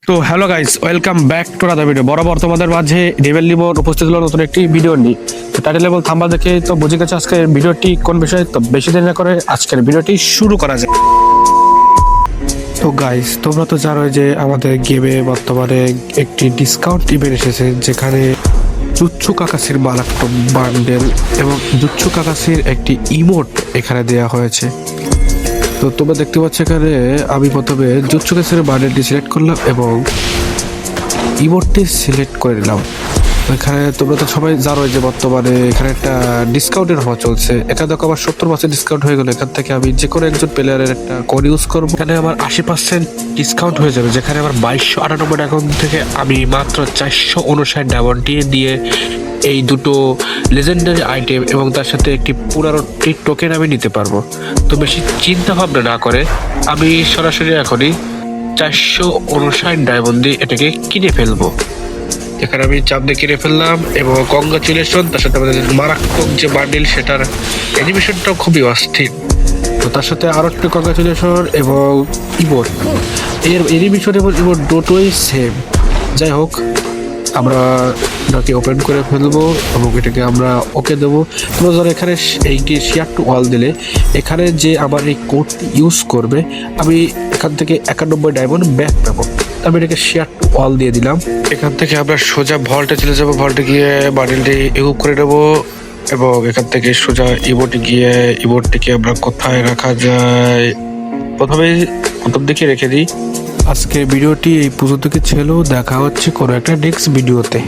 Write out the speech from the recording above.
তো hello guys, welcome back to other video. বরাবর তোমাদের মাঝে রেবেল লিবর উপস্থিত হলো নতুন একটি ভিডিও নিয়ে। তো টাইটেল লেভেল থাম্বা দেখে তো বুঝে গেছে আজকের ভিডিওটি কোন বিষয়ে। তো বেশি দেরি না করে আজকের ভিডিওটি শুরু করা যায়। তো গাইস, তোমরা তো জানোই যে আমাদের গেমে বর্তমানে একটি ডিসকাউন্ট ইভেন্ট এসেছে, যেখানে জুৎসু কাকাসির মারাত্মক বান্ডেল এবং জুৎসু কাকাসির একটি ইমোট এখানে দেওয়া হয়েছে। তো তোমরা দেখতে পাচ্ছ এখানে আমি প্রথমে জুৎসু কাকাসির বান্ডেলটি সিলেক্ট করলাম এবং ইমোটটি সিলেক্ট করে নিলাম। এখানে তোমরা তো সবাই জানো যে বর্তমানে এখানে একটা ডিসকাউন্টের হওয়া চলছে। এটা দেখো আমার 70% ডিসকাউন্ট হয়ে গেল। এখান থেকে আমি যে কোনো একজন প্লেয়ারের একটা কোড ইউজ করবো, এখানে আমার 80% ডিসকাউন্ট হয়ে যাবে, যেখানে আমার 2298 অ্যাকাউন্ট থেকে আমি মাত্র 459 ডায়মন্ড দিয়ে এই দুটো লেজেন্ডারি আইটেম এবং তার সাথে একটি পুনরাবৃত্তি টোকেন আমি নিতে পারবো। তো বেশি চিন্তা ভাবনা না করে আমি সরাসরি এখনই 459 ডায়মন্ড দিয়ে এটাকে কিনে ফেলবো। এখানে আমি চাপ দিয়ে কিনে ফেললাম এবং কংগ্রাচুলেশন। তার সাথে আমাদের মারাত্মক যে বান্ডিল, সেটার অ্যানিমেশনটাও খুবই অস্থির। তো তার সাথে আরো একটু কংগ্রাচুলেশন এবং ইমোট, এর অ্যানিমেশন এবং ইমোট দুটোই সেম। যাই হোক, আমরা এটাকে ওপেন করে ফেলবো এবং এটাকে আমরা ওকে দেবো। তোমরা ধরো এখানে এইটি শেয়ার টু অল দিলে এখানে যে আমার এই কোডটি ইউজ করবে, আমি এখান থেকে 91 ডায়মন্ড ব্যাক পাবো। আমি এটাকে শেয়ার টু অল দিয়ে দিলাম। এখান থেকে আমরা সোজা ভল্টে চলে যাবো। ভল্টে গিয়ে বান্ডেলটি ইউজ করে নেবো এবং এখান থেকে সোজা ইমোটে গিয়ে ইমোটটিকে আমরা কোথায় রাখা যায়, প্রথম দিকে রেখে দিই। আজকের ভিডিওটি এই পর্যন্ত ছিল। দেখা হচ্ছে কোনো একটা নেক্সট ভিডিওতে।